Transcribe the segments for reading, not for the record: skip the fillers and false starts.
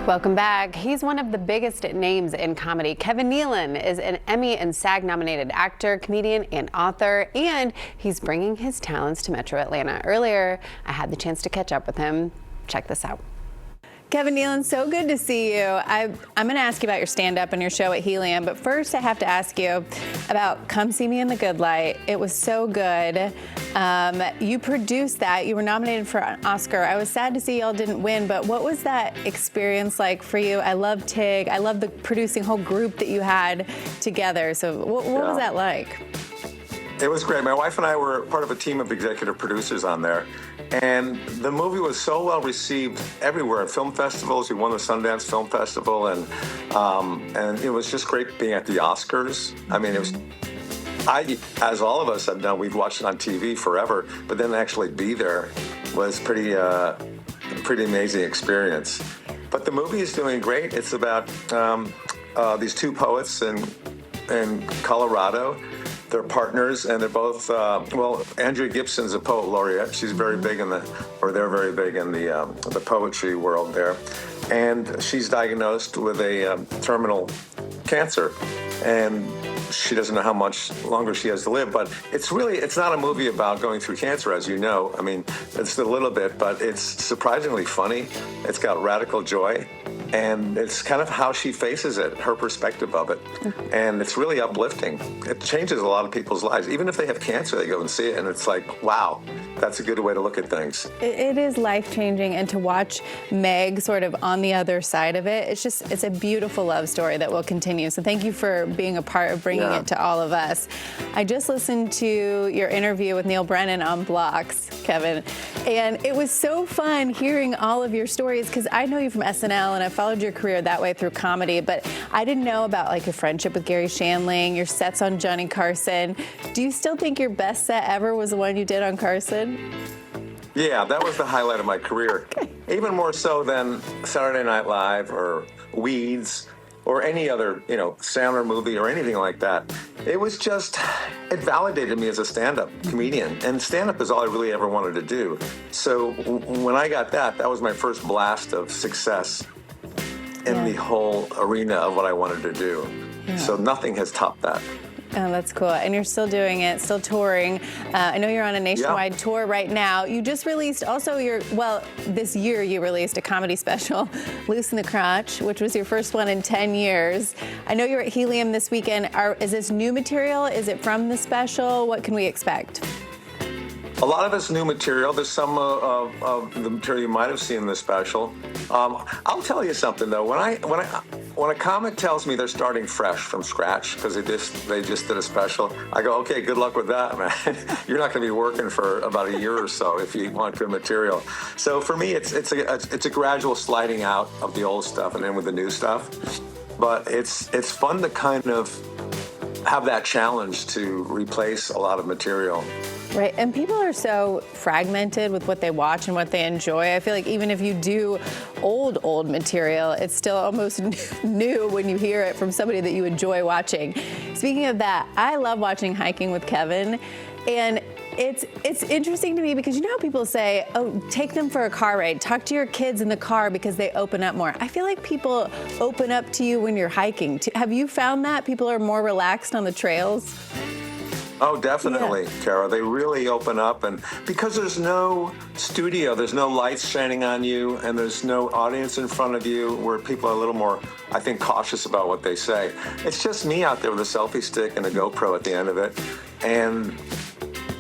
Welcome back. He's one of the biggest names in comedy. Kevin Nealon is an Emmy and SAG-nominated actor, comedian, and author, and he's bringing his talents to Metro Atlanta. Earlier, I had the chance to catch up with him. Check this out. Kevin Nealon, so good to see you. I'm going to ask you about your stand-up and your show at Helium, but first I have to ask you about Come See Me in the Good Light. It was so good. You produced that. You were nominated for an Oscar. I was sad to see y'all didn't win, but what was that experience like for you? I love Tig. I love the producing whole group that you had together. So what was that like? It was great. My wife and I were part of a team of executive producers on there. And the movie was so well received everywhere at film festivals. We won the Sundance Film Festival, and it was just great being at the Oscars. I mean, it was, as all of us have done, we've watched it on TV forever, but then actually be there was pretty amazing experience. But the movie is doing great. It's about these two poets in Colorado. They're partners, and they're both, Andrea Gibson's a poet laureate. She's very big they're very big in the poetry world there. And she's diagnosed with a terminal cancer. And she doesn't know how much longer she has to live, but it's not a movie about going through cancer, as you know. I mean, it's a little bit, but it's surprisingly funny. It's got radical joy. And it's kind of how she faces it, her perspective of it. And it's really uplifting. It changes a lot of people's lives. Even if they have cancer, they go and see it, and it's like, wow, that's a good way to look at things. It is life-changing, and to watch Meg sort of on the other side of it, it's a beautiful love story that will continue. So thank you for being a part of bringing it to all of us. I just listened to your interview with Neil Brennan on Blocks, Kevin, and it was so fun hearing all of your stories, because I know you from SNL, and I followed your career that way through comedy, but I didn't know about like your friendship with Gary Shandling, your sets on Johnny Carson. Do you still think your best set ever was the one you did on Carson? Yeah, that was the highlight of my career. Okay. Even more so than Saturday Night Live or Weeds or any other, Sandler movie or anything like that. It was just, it validated me as a stand-up comedian. And stand-up is all I really ever wanted to do. So when I got that was my first blast of success in the whole arena of what I wanted to do. Yeah. So nothing has topped that. Oh, that's cool. And you're still doing it, still touring. I know you're on a nationwide tour right now. You just released also this year you released a comedy special, Loose in the Crotch, which was your first one in 10 years. I know you're at Helium this weekend. Is this new material? Is it from the special? What can we expect? A lot of it's new material. There's some of the material you might have seen in the special. I'll tell you something though. When a comic tells me they're starting fresh from scratch because they just did a special, I go, okay, good luck with that, man. You're not going to be working for about a year or so if you want good material. So for me, it's a gradual sliding out of the old stuff and in with the new stuff. But it's fun to kind of have that challenge to replace a lot of material. Right, and people are so fragmented with what they watch and what they enjoy. I feel like even if you do old material, it's still almost new when you hear it from somebody that you enjoy watching. Speaking of that, I love watching Hiking with Kevin, and it's interesting to me because you know how people say, oh, take them for a car ride, talk to your kids in the car because they open up more. I feel like people open up to you when you're hiking. Have you found that people are more relaxed on the trails? Oh, definitely, Kara. They really open up, and because there's no studio, there's no lights shining on you, and there's no audience in front of you where people are a little more, I think, cautious about what they say. It's just me out there with a selfie stick and a GoPro at the end of it, and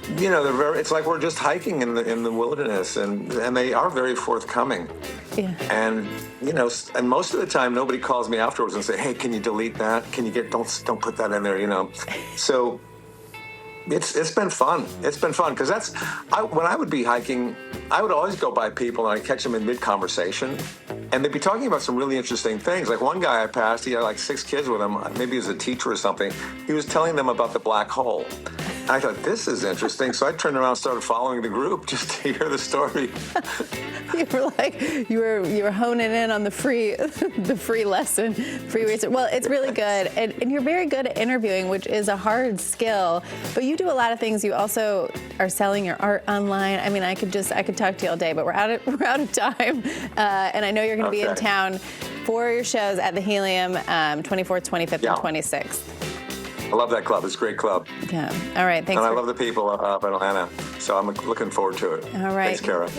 it's like we're just hiking in the wilderness, and they are very forthcoming. Yeah. And and most of the time nobody calls me afterwards and say, hey, can you delete that? Can you don't put that in there, So it's been fun. It's been fun because when I would be hiking, I would always go by people and I'd catch them in mid-conversation, and they'd be talking about some really interesting things. Like one guy I passed, he had like 6 kids with him. Maybe he was a teacher or something. He was telling them about the black hole. I thought, this is interesting. So I turned around and started following the group just to hear the story. You were honing in on the free lesson, free research. Well, it's really good. And you're very good at interviewing, which is a hard skill. But you do a lot of things. You also are selling your art online. I mean, I could talk to you all day, but we're out of time. And I know you're going to be in town 4 shows at the Helium, 24th, 25th, Yeah. and 26th. I love that club. It's a great club. Yeah. All right. Thanks. And I love the people of Atlanta. So I'm looking forward to it. All right. Thanks, Kara.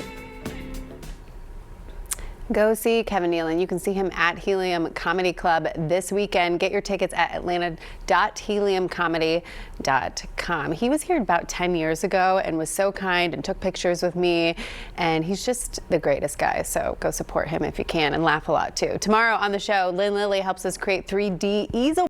Go see Kevin Nealon. You can see him at Helium Comedy Club this weekend. Get your tickets at atlanta.heliumcomedy.com. He was here about 10 years ago and was so kind and took pictures with me. And he's just the greatest guy. So go support him if you can and laugh a lot too. Tomorrow on the show, Lynn Lilly helps us create 3D easel